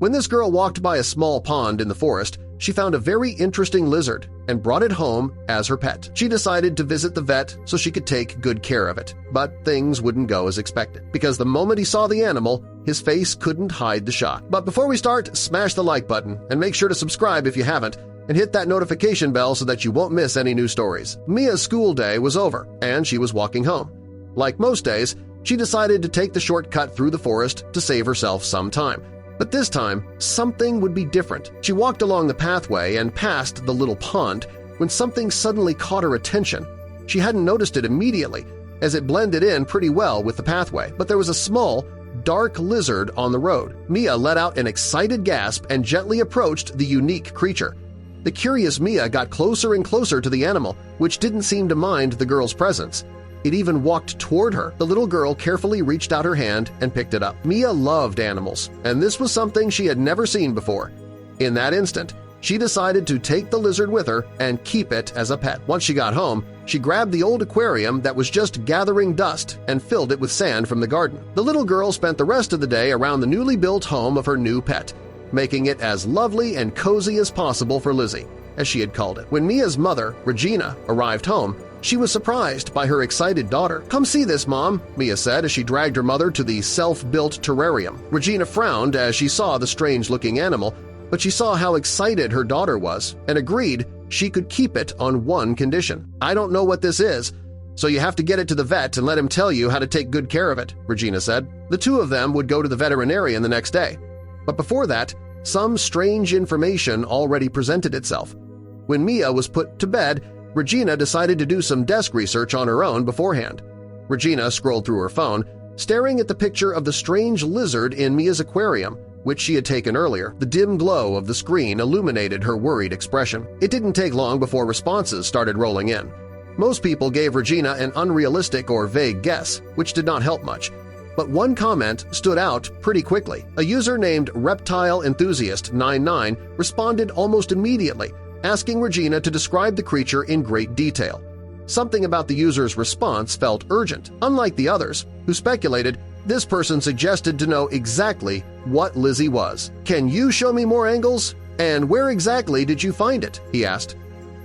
When this girl walked by a small pond in the forest, she found a very interesting lizard and brought it home as her pet. She decided to visit the vet so she could take good care of it, but things wouldn't go as expected, because the moment he saw the animal, his face couldn't hide the shock. But before we start, smash the like button and make sure to subscribe if you haven't, and hit that notification bell so that you won't miss any new stories. Mia's school day was over, and she was walking home. Like most days, she decided to take the shortcut through the forest to save herself some time. But this time, something would be different. She walked along the pathway and past the little pond when something suddenly caught her attention. She hadn't noticed it immediately, as it blended in pretty well with the pathway, but there was a small, dark lizard on the road. Mia let out an excited gasp and gently approached the unique creature. The curious Mia got closer and closer to the animal, which didn't seem to mind the girl's presence. It even walked toward her. The little girl carefully reached out her hand and picked it up. Mia loved animals, and this was something she had never seen before. In that instant, she decided to take the lizard with her and keep it as a pet. Once she got home, she grabbed the old aquarium that was just gathering dust and filled it with sand from the garden. The little girl spent the rest of the day around the newly built home of her new pet, making it as lovely and cozy as possible for Lizzie, as she had called it. When Mia's mother, Regina, arrived home, she was surprised by her excited daughter. "Come see this, Mom," Mia said as she dragged her mother to the self-built terrarium. Regina frowned as she saw the strange-looking animal, but she saw how excited her daughter was and agreed she could keep it on one condition. "I don't know what this is, so you have to get it to the vet and let him tell you how to take good care of it," Regina said. The two of them would go to the veterinarian the next day. But before that, some strange information already presented itself. When Mia was put to bed, Regina decided to do some desk research on her own beforehand. Regina scrolled through her phone, staring at the picture of the strange lizard in Mia's aquarium, which she had taken earlier. The dim glow of the screen illuminated her worried expression. It didn't take long before responses started rolling in. Most people gave Regina an unrealistic or vague guess, which did not help much. But one comment stood out pretty quickly. A user named Reptile Enthusiast 99 responded almost immediately, asking Regina to describe the creature in great detail. Something about the user's response felt urgent. Unlike the others, who speculated, this person suggested to know exactly what Lizzie was. "Can you show me more angles? And where exactly did you find it?" he asked.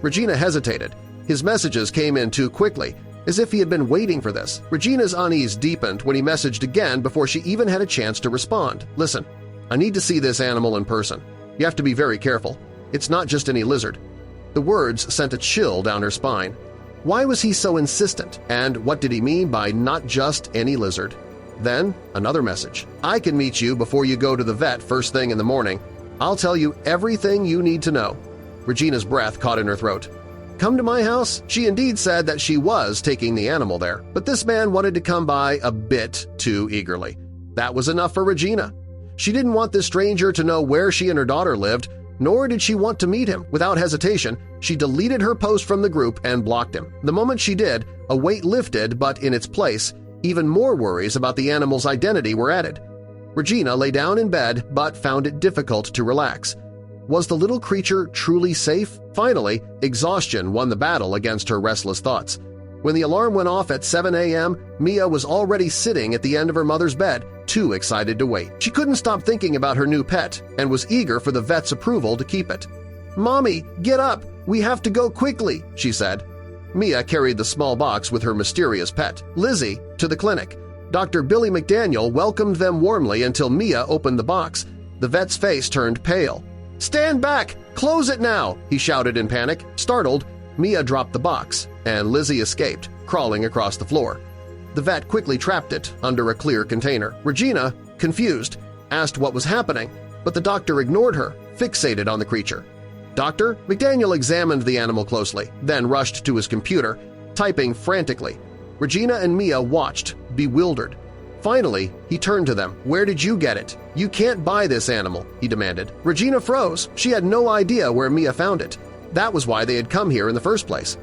Regina hesitated. His messages came in too quickly, as if he had been waiting for this. Regina's unease deepened when he messaged again before she even had a chance to respond. "Listen, I need to see this animal in person. You have to be very careful. It's not just any lizard." The words sent a chill down her spine. Why was he so insistent, and what did he mean by not just any lizard? Then another message. "I can meet you before you go to the vet first thing in the morning. I'll tell you everything you need to know." Regina's breath caught in her throat. Come to my house? She indeed said that she was taking the animal there, but this man wanted to come by a bit too eagerly. That was enough for Regina. She didn't want this stranger to know where she and her daughter lived, nor did she want to meet him. Without hesitation, she deleted her post from the group and blocked him. The moment she did, a weight lifted, but in its place, even more worries about the animal's identity were added. Regina lay down in bed but found it difficult to relax. Was the little creature truly safe? Finally, exhaustion won the battle against her restless thoughts. When the alarm went off at 7 a.m., Mia was already sitting at the end of her mother's bed, too excited to wait. She couldn't stop thinking about her new pet and was eager for the vet's approval to keep it. "Mommy, get up! We have to go quickly," she said. Mia carried the small box with her mysterious pet, Lizzie, to the clinic. Dr. Billy McDaniel welcomed them warmly until Mia opened the box. The vet's face turned pale. "Stand back! Close it now!" he shouted in panic. Startled, Mia dropped the box, and Lizzie escaped, crawling across the floor. The vet quickly trapped it under a clear container. Regina, confused, asked what was happening, but the doctor ignored her, fixated on the creature. "Doctor?" McDaniel examined the animal closely, then rushed to his computer, typing frantically. Regina and Mia watched, bewildered. Finally, he turned to them. "Where did you get it? You can't buy this animal," he demanded. Regina froze. She had no idea where Mia found it. That was why they had come here in the first place.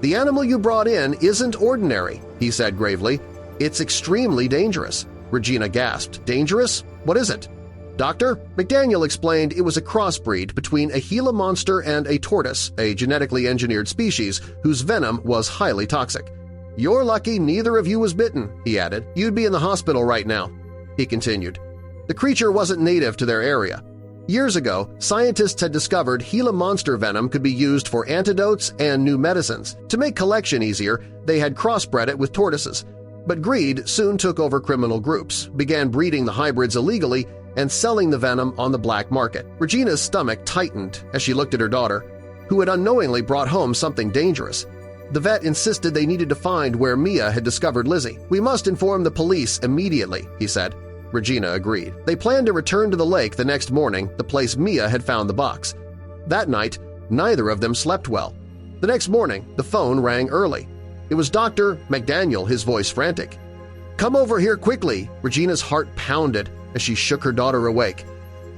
"The animal you brought in isn't ordinary," he said gravely. "It's extremely dangerous." Regina gasped. "Dangerous? What is it?" "Doctor?" McDaniel explained it was a crossbreed between a Gila monster and a tortoise, a genetically engineered species whose venom was highly toxic. "You're lucky neither of you was bitten," he added. "You'd be in the hospital right now." He continued. The creature wasn't native to their area. Years ago, scientists had discovered Gila monster venom could be used for antidotes and new medicines. To make collection easier, they had crossbred it with tortoises. But greed soon took over criminal groups, began breeding the hybrids illegally, and selling the venom on the black market. Regina's stomach tightened as she looked at her daughter, who had unknowingly brought home something dangerous. The vet insisted they needed to find where Mia had discovered Lizzie. "We must inform the police immediately," he said. Regina agreed. They planned to return to the lake the next morning, the place Mia had found the box. That night, neither of them slept well. The next morning, the phone rang early. It was Dr. McDaniel, his voice frantic. "Come over here quickly!" Regina's heart pounded as she shook her daughter awake.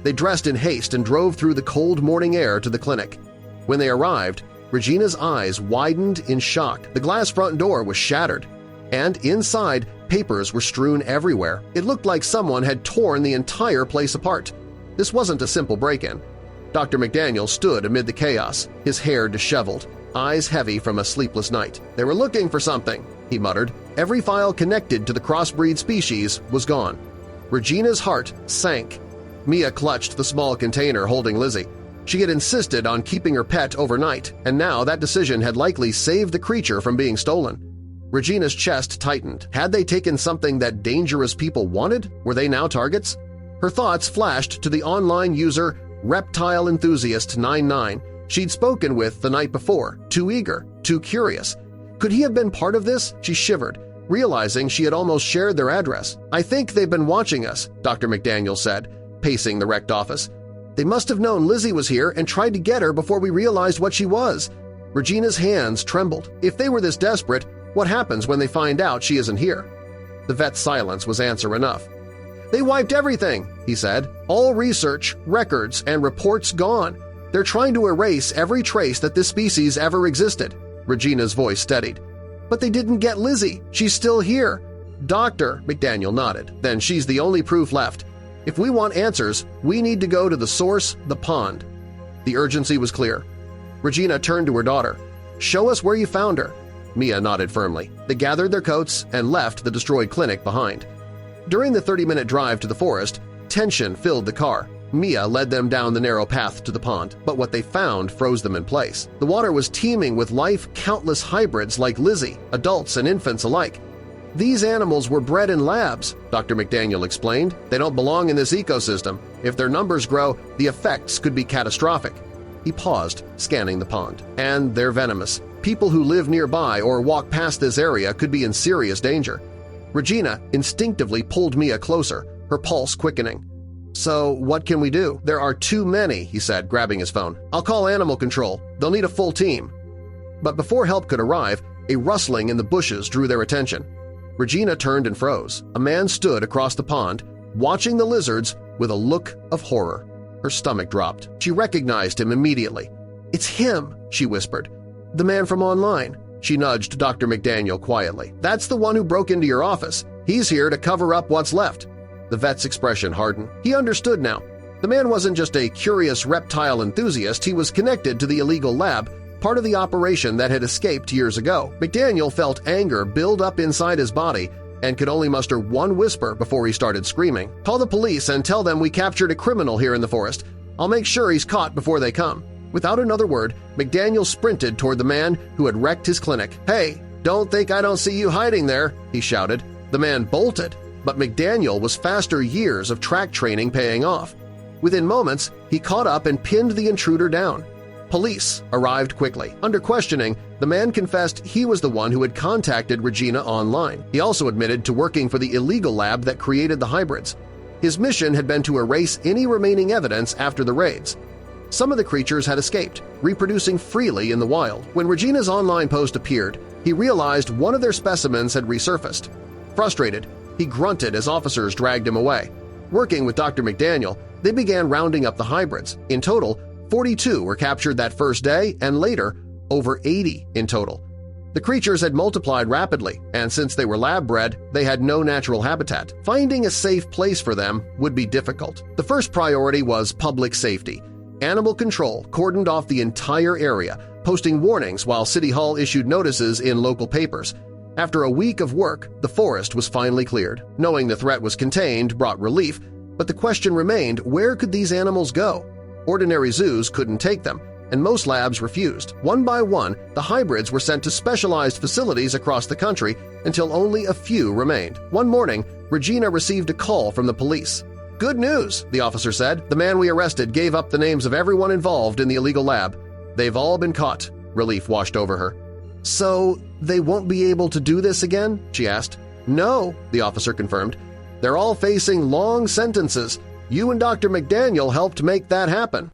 They dressed in haste and drove through the cold morning air to the clinic. When they arrived, Regina's eyes widened in shock. The glass front door was shattered, and inside, papers were strewn everywhere. It looked like someone had torn the entire place apart. This wasn't a simple break-in. Dr. McDaniel stood amid the chaos, his hair disheveled, eyes heavy from a sleepless night. "They were looking for something," he muttered. Every file connected to the crossbreed species was gone. Regina's heart sank. Mia clutched the small container holding Lizzie. She had insisted on keeping her pet overnight, and now that decision had likely saved the creature from being stolen. Regina's chest tightened. Had they taken something that dangerous people wanted? Were they now targets? Her thoughts flashed to the online user Reptile Enthusiast 99 she'd spoken with the night before, too eager, too curious. Could he have been part of this? She shivered, realizing she had almost shared their address. "I think they've been watching us," Dr. McDaniel said, pacing the wrecked office. "They must have known Lizzie was here and tried to get her before we realized what she was." Regina's hands trembled. If they were this desperate, what happens when they find out she isn't here? The vet's silence was answer enough. "They wiped everything," he said. "All research, records, and reports gone. They're trying to erase every trace that this species ever existed." Regina's voice steadied. "But they didn't get Lizzie. She's still here." "Doctor," McDaniel nodded. "Then she's the only proof left. If we want answers, we need to go to the source, the pond." The urgency was clear. Regina turned to her daughter. "Show us where you found her." Mia nodded firmly. They gathered their coats and left the destroyed clinic behind. During the 30-minute drive to the forest, tension filled the car. Mia led them down the narrow path to the pond, but what they found froze them in place. The water was teeming with countless hybrids like Lizzie, adults and infants alike. "These animals were bred in labs," Dr. McDaniel explained. "They don't belong in this ecosystem. If their numbers grow, the effects could be catastrophic." He paused, scanning the pond. "And they're venomous. People who live nearby or walk past this area could be in serious danger." Regina instinctively pulled Mia closer, her pulse quickening. "So what can we do?" "There are too many," he said, grabbing his phone. "I'll call animal control. They'll need a full team." But before help could arrive, a rustling in the bushes drew their attention. Regina turned and froze. A man stood across the pond, watching the lizards with a look of horror. Her stomach dropped. She recognized him immediately. "It's him," she whispered. "The man from online." She nudged Dr. McDaniel quietly. "That's the one who broke into your office. He's here to cover up what's left." The vet's expression hardened. He understood now. The man wasn't just a curious reptile enthusiast, he was connected to the illegal lab, part of the operation that had escaped years ago. McDaniel felt anger build up inside his body and could only muster one whisper before he started screaming. "Call the police and tell them we captured a criminal here in the forest. I'll make sure he's caught before they come." Without another word, McDaniel sprinted toward the man who had wrecked his clinic. "Hey, don't think I don't see you hiding there," he shouted. The man bolted, but McDaniel was faster, years of track training paying off. Within moments, he caught up and pinned the intruder down. Police arrived quickly. Under questioning, the man confessed he was the one who had contacted Regina online. He also admitted to working for the illegal lab that created the hybrids. His mission had been to erase any remaining evidence after the raids. Some of the creatures had escaped, reproducing freely in the wild. When Regina's online post appeared, he realized one of their specimens had resurfaced. Frustrated, he grunted as officers dragged him away. Working with Dr. McDaniel, they began rounding up the hybrids. In total, 42 were captured that first day, and later, over 80 in total. The creatures had multiplied rapidly, and since they were lab-bred, they had no natural habitat. Finding a safe place for them would be difficult. The first priority was public safety. Animal control cordoned off the entire area, posting warnings while City Hall issued notices in local papers. After a week of work, the forest was finally cleared. Knowing the threat was contained brought relief, But the question remained, where could these animals go? Ordinary zoos couldn't take them, and most labs refused. One by one, the hybrids were sent to specialized facilities across the country until only a few remained. One morning, Regina received a call from the police. "Good news," the officer said. "The man we arrested gave up the names of everyone involved in the illegal lab. They've all been caught." Relief washed over her. "So they won't be able to do this again?" she asked. "No," the officer confirmed. "They're all facing long sentences. You and Dr. McDaniel helped make that happen."